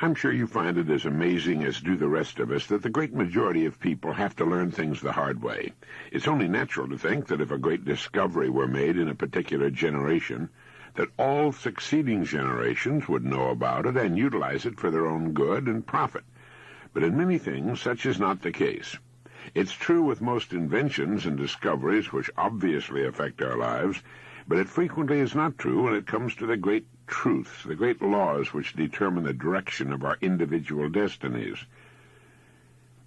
I'm sure you find it as amazing as do the rest of us that the great majority of people have to learn things the hard way. It's only natural to think that if a great discovery were made in a particular generation, that all succeeding generations would know about it and utilize it for their own good and profit. But in many things, such is not the case. It's true with most inventions and discoveries which obviously affect our lives, but it frequently is not true when it comes to the great truths, the great laws which determine the direction of our individual destinies.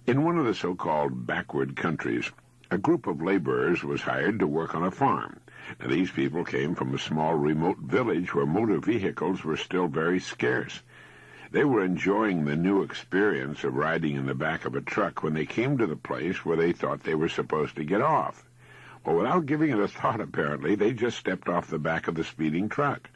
In one of the so-called backward countries, a group of laborers was hired to work on a farm. Now, these people came from a small remote village where motor vehicles were still very scarce. They were enjoying the new experience of riding in the back of a truck when they came to the place where they thought they were supposed to get off. Well, without giving it a thought, apparently, they just stepped off the back of the speeding truck.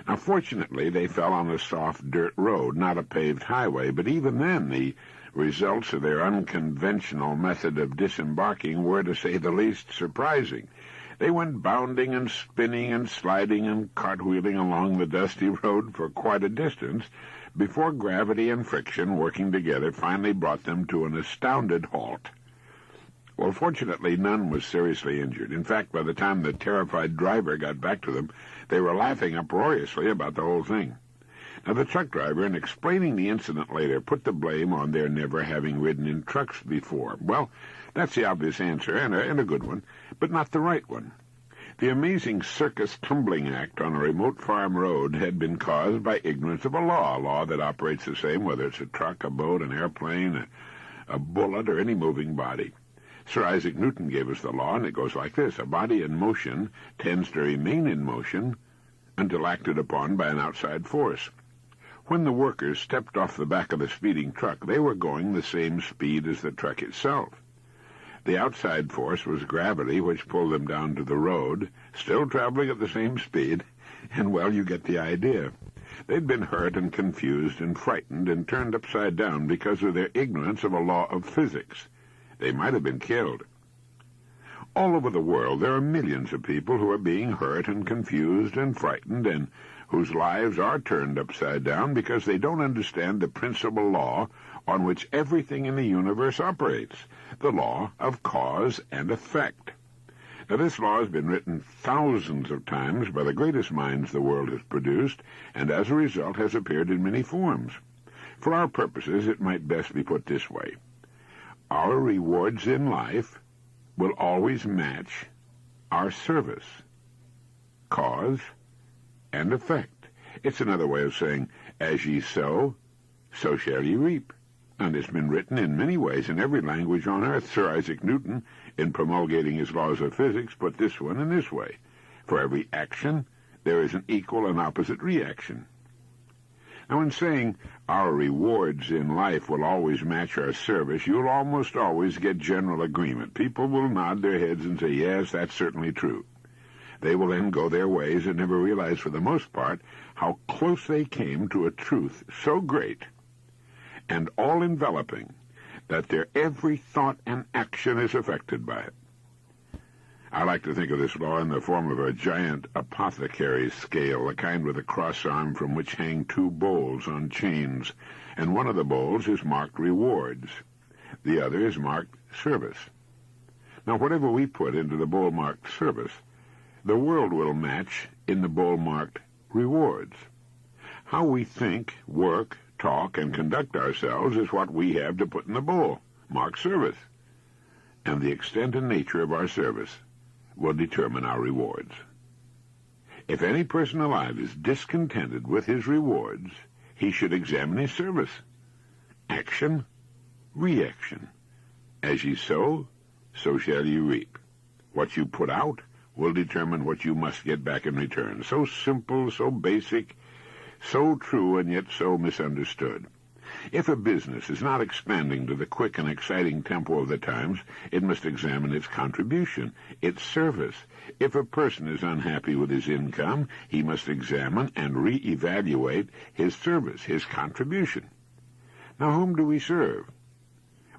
Now, fortunately, they fell on a soft dirt road, not a paved highway, but even then the results of their unconventional method of disembarking were, to say the least, surprising. They went bounding and spinning and sliding and cartwheeling along the dusty road for quite a distance before gravity and friction, working together, finally brought them to an astounded halt. Well, fortunately, none was seriously injured. In fact, by the time the terrified driver got back to them, they were laughing uproariously about the whole thing. Now, the truck driver, in explaining the incident later, put the blame on their never having ridden in trucks before. Well, that's the obvious answer, and a good one, but not the right one. The amazing circus tumbling act on a remote farm road had been caused by ignorance of a law that operates the same whether it's a truck, a boat, an airplane, a bullet, or any moving body. Sir Isaac Newton gave us the law, and it goes like this. A body in motion tends to remain in motion until acted upon by an outside force. When the workers stepped off the back of the speeding truck, they were going the same speed as the truck itself. The outside force was gravity, which pulled them down to the road, still traveling at the same speed, and, well, you get the idea. They'd been hurt and confused and frightened and turned upside down because of their ignorance of a law of physics. They might have been killed. All over the world, there are millions of people who are being hurt and confused and frightened and whose lives are turned upside down because they don't understand the principal law on which everything in the universe operates, the law of cause and effect. Now, this law has been written thousands of times by the greatest minds the world has produced, and as a result has appeared in many forms. For our purposes, it might best be put this way. Our rewards in life will always match our service, cause, and effect. It's another way of saying, as ye sow, so shall ye reap. And it's been written in many ways in every language on earth. Sir Isaac Newton, in promulgating his laws of physics, put this one in this way. For every action, there is an equal and opposite reaction. Now, in saying our rewards in life will always match our service, you'll almost always get general agreement. People will nod their heads and say, yes, that's certainly true. They will then go their ways and never realize, for the most part, how close they came to a truth so great and all-enveloping that their every thought and action is affected by it. I like to think of this law in the form of a giant apothecary's scale, the kind with a cross arm from which hang two bowls on chains, and one of the bowls is marked rewards. The other is marked service. Now, whatever we put into the bowl marked service, the world will match in the bowl marked rewards. How we think, work, talk, and conduct ourselves is what we have to put in the bowl marked service, and the extent and nature of our service will determine our rewards. If any person alive is discontented with his rewards, he should examine his service. Action, reaction. As ye sow, so shall ye reap. What you put out will determine what you must get back in return. So simple, so basic, so true, and yet so misunderstood. If a business is not expanding to the quick and exciting tempo of the times, it must examine its contribution, its service. If a person is unhappy with his income, he must examine and re-evaluate his service, his contribution. Now, whom do we serve?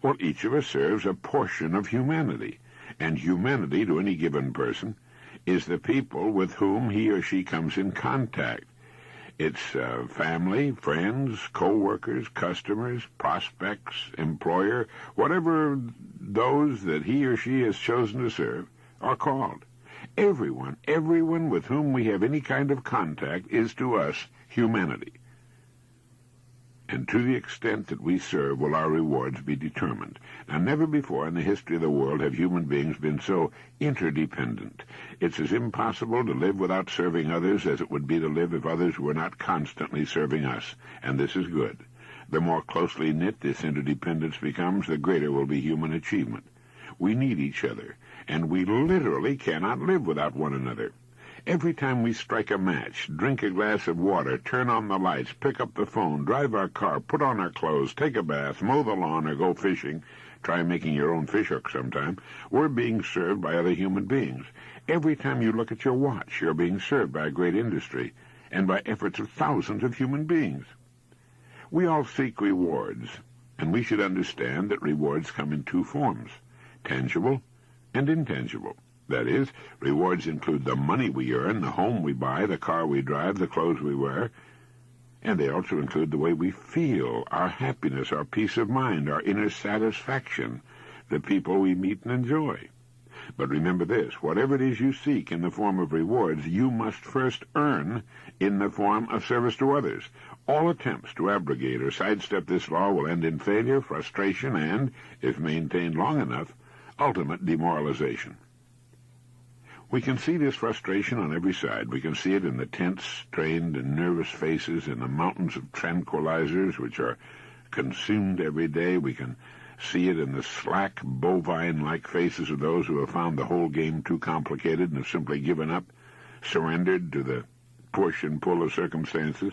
Well, each of us serves a portion of humanity, and humanity to any given person is the people with whom he or she comes in contact. It's family, friends, co-workers, customers, prospects, employer, whatever those that he or she has chosen to serve are called. Everyone with whom we have any kind of contact is to us humanity. And to the extent that we serve will our rewards be determined. Now, never before in the history of the world have human beings been so interdependent. It's as impossible to live without serving others as it would be to live if others were not constantly serving us. And this is good. The more closely knit this interdependence becomes, the greater will be human achievement. We need each other, and we literally cannot live without one another. Every time we strike a match, drink a glass of water, turn on the lights, pick up the phone, drive our car, put on our clothes, take a bath, mow the lawn, or go fishing, try making your own fish hook sometime, we're being served by other human beings. Every time you look at your watch, you're being served by a great industry and by efforts of thousands of human beings. We all seek rewards, and we should understand that rewards come in two forms, tangible and intangible. That is, rewards include the money we earn, the home we buy, the car we drive, the clothes we wear, and they also include the way we feel, our happiness, our peace of mind, our inner satisfaction, the people we meet and enjoy. But remember this, whatever it is you seek in the form of rewards, you must first earn in the form of service to others. All attempts to abrogate or sidestep this law will end in failure, frustration, and, if maintained long enough, ultimate demoralization. We can see this frustration on every side. We can see it in the tense, strained, and nervous faces, in the mountains of tranquilizers which are consumed every day. We can see it in the slack, bovine-like faces of those who have found the whole game too complicated and have simply given up, surrendered to the push and pull of circumstances.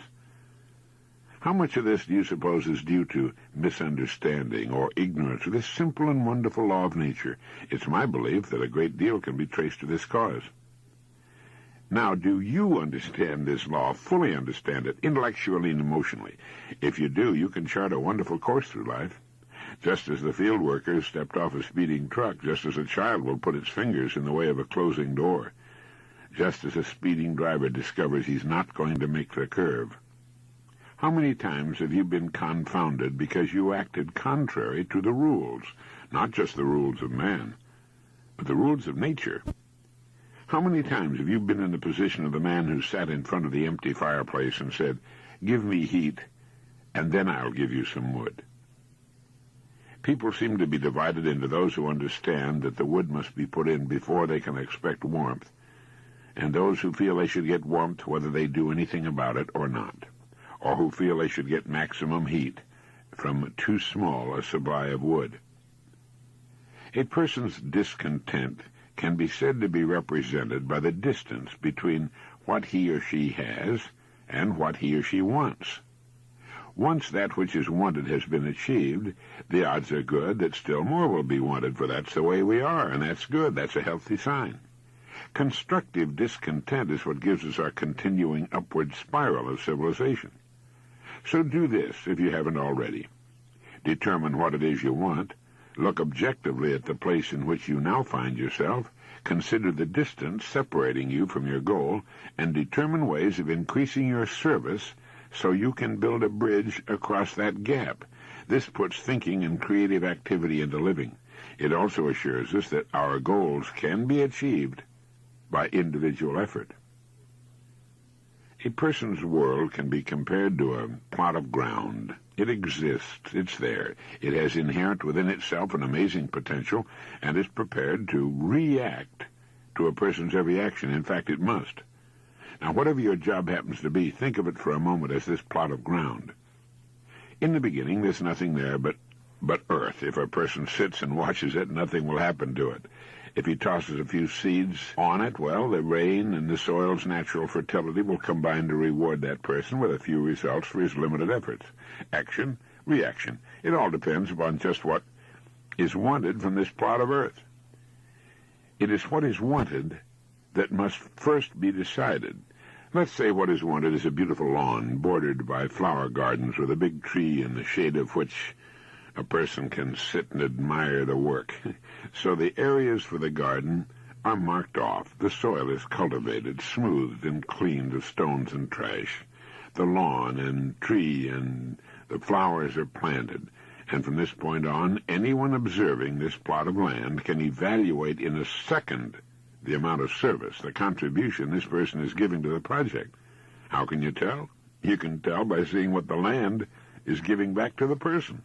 How much of this do you suppose is due to misunderstanding or ignorance of this simple and wonderful law of nature? It's my belief that a great deal can be traced to this cause. Now, do you understand this law, fully understand it, intellectually and emotionally? If you do, you can chart a wonderful course through life. Just as the field worker stepped off a speeding truck, just as a child will put its fingers in the way of a closing door, just as a speeding driver discovers he's not going to make the curve. How many times have you been confounded because you acted contrary to the rules, not just the rules of man, but the rules of nature? How many times have you been in the position of the man who sat in front of the empty fireplace and said, "Give me heat, and then I'll give you some wood"? People seem to be divided into those who understand that the wood must be put in before they can expect warmth, and those who feel they should get warmth whether they do anything about it or not, or who feel they should get maximum heat from too small a supply of wood. A person's discontent can be said to be represented by the distance between what he or she has and what he or she wants. Once that which is wanted has been achieved, the odds are good that still more will be wanted, for that's the way we are, and that's good. That's a healthy sign. Constructive discontent is what gives us our continuing upward spiral of civilization. So do this, if you haven't already. Determine what it is you want. Look objectively at the place in which you now find yourself. Consider the distance separating you from your goal, and determine ways of increasing your service so you can build a bridge across that gap. This puts thinking and creative activity into living. It also assures us that our goals can be achieved by individual effort. A person's world can be compared to a plot of ground. It exists. It's there. It has inherent within itself an amazing potential and is prepared to react to a person's every action. In fact, it must. Now, whatever your job happens to be, think of it for a moment as this plot of ground. In the beginning, there's nothing there but earth. If a person sits and watches it, nothing will happen to it. If he tosses a few seeds on it, well, the rain and the soil's natural fertility will combine to reward that person with a few results for his limited efforts. Action, reaction. It all depends upon just what is wanted from this plot of earth. It is what is wanted that must first be decided. Let's say what is wanted is a beautiful lawn bordered by flower gardens with a big tree in the shade of which a person can sit and admire the work. So the areas for the garden are marked off. The soil is cultivated, smoothed, and cleaned of stones and trash. the lawn and tree and the flowers are planted. And from this point on, anyone observing this plot of land can evaluate in a second the amount of service, the contribution this person is giving to the project. How can you tell? You can tell by seeing what the land is giving back to the person.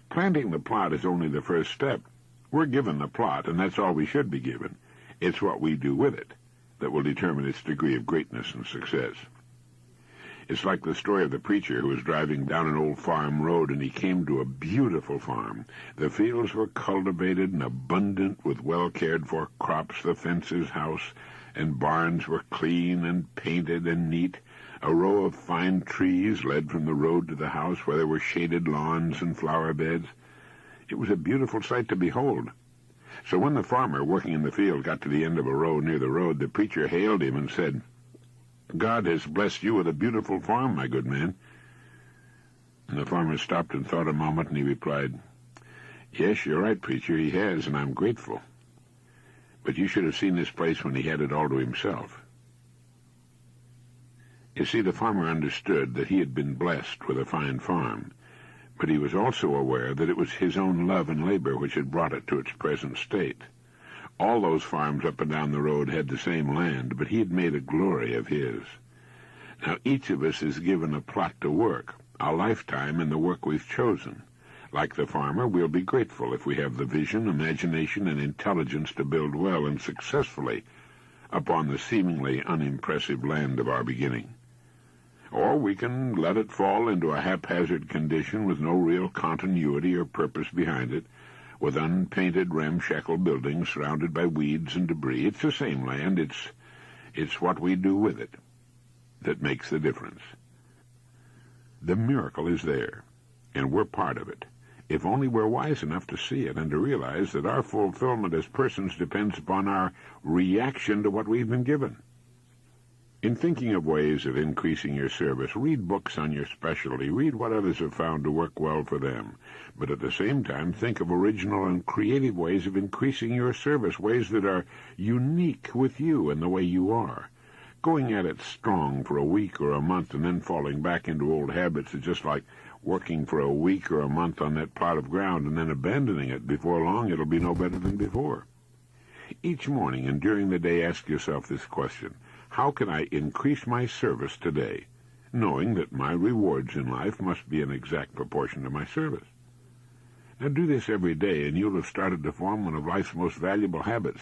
Planting the plot is only the first step. We're given the plot, and that's all we should be given. It's what we do with it that will determine its degree of greatness and success. It's like the story of the preacher who was driving down an old farm road, and he came to a beautiful farm. The fields were cultivated and abundant with well-cared-for crops. The fences, house, and barns were clean and painted and neat. A row of fine trees led from the road to the house, where there were shaded lawns and flower beds. It was a beautiful sight to behold. So when the farmer working in the field got to the end of a row near the road, the preacher hailed him and said, "God has blessed you with a beautiful farm, my good man." And the farmer stopped and thought a moment, and he replied, "Yes, you're right, preacher, he has, and I'm grateful. But you should have seen this place when he had it all to himself." You see, the farmer understood that he had been blessed with a fine farm, but he was also aware that it was his own love and labor which had brought it to its present state. All those farms up and down the road had the same land, but he had made a glory of his. Now, each of us is given a plot to work, a lifetime in the work we've chosen. Like the farmer, we'll be grateful if we have the vision, imagination, and intelligence to build well and successfully upon the seemingly unimpressive land of our beginning. Or we can let it fall into a haphazard condition with no real continuity or purpose behind it, with unpainted, ramshackle buildings surrounded by weeds and debris. It's the same land. It's what we do with it that makes the difference. The miracle is there, and we're part of it, if only we're wise enough to see it and to realize that our fulfillment as persons depends upon our reaction to what we've been given. In thinking of ways of increasing your service, read books on your specialty. Read what others have found to work well for them. But at the same time, think of original and creative ways of increasing your service, ways that are unique with you and the way you are. Going at it strong for a week or a month and then falling back into old habits is just like working for a week or a month on that plot of ground and then abandoning it. Before long, it'll be no better than before. Each morning and during the day, ask yourself this question: how can I increase my service today, knowing that my rewards in life must be in exact proportion to my service? Now do this every day, and you'll have started to form one of life's most valuable habits.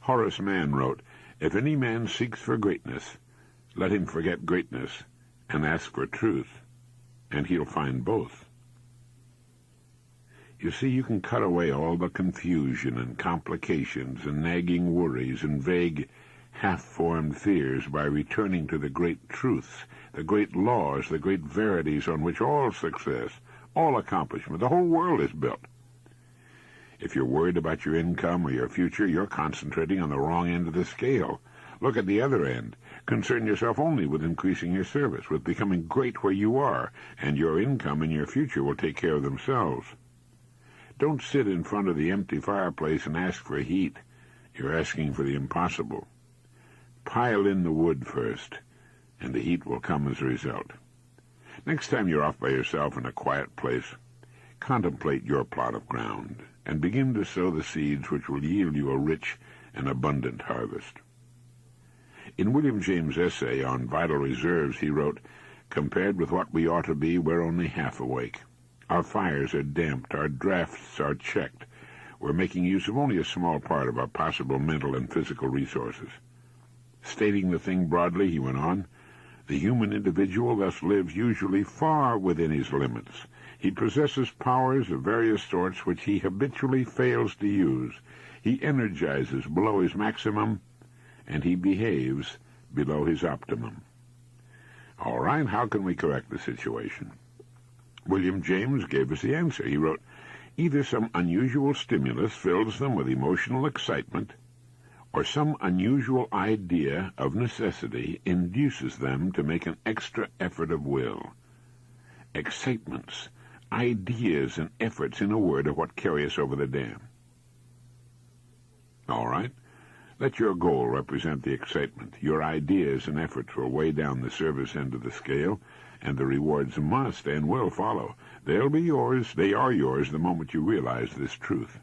Horace Mann wrote, "If any man seeks for greatness, let him forget greatness and ask for truth, and he'll find both." You see, you can cut away all the confusion and complications and nagging worries and vague, half-formed fears by returning to the great truths, the great laws, the great verities on which all success, all accomplishment, the whole world is built. If you're worried about your income or your future, you're concentrating on the wrong end of the scale. Look at the other end. Concern yourself only with increasing your service, with becoming great where you are, and your income and your future will take care of themselves. Don't sit in front of the empty fireplace and ask for heat. You're asking for the impossible. Pile in the wood first, and the heat will come as a result. Next time you're off by yourself in a quiet place, contemplate your plot of ground and begin to sow the seeds which will yield you a rich and abundant harvest. In William James' essay on Vital Reserves, he wrote, "Compared with what we ought to be, we're only half awake. Our fires are damped, our drafts are checked. We're making use of only a small part of our possible mental and physical resources." Stating the thing broadly, he went on, "The human individual thus lives usually far within his limits. He possesses powers of various sorts which he habitually fails to use. He energizes below his maximum, and he behaves below his optimum." All right, how can we correct the situation? William James gave us the answer. He wrote, "Either some unusual stimulus fills them with emotional excitement, or some unusual idea of necessity induces them to make an extra effort of will." Excitements, ideas, and efforts, in a word, are what carry us over the dam. All right, Let your goal represent the excitement. Your ideas and efforts will weigh down the service end of the scale, and the rewards must and will follow. They'll be yours. They are yours the moment you realize this truth.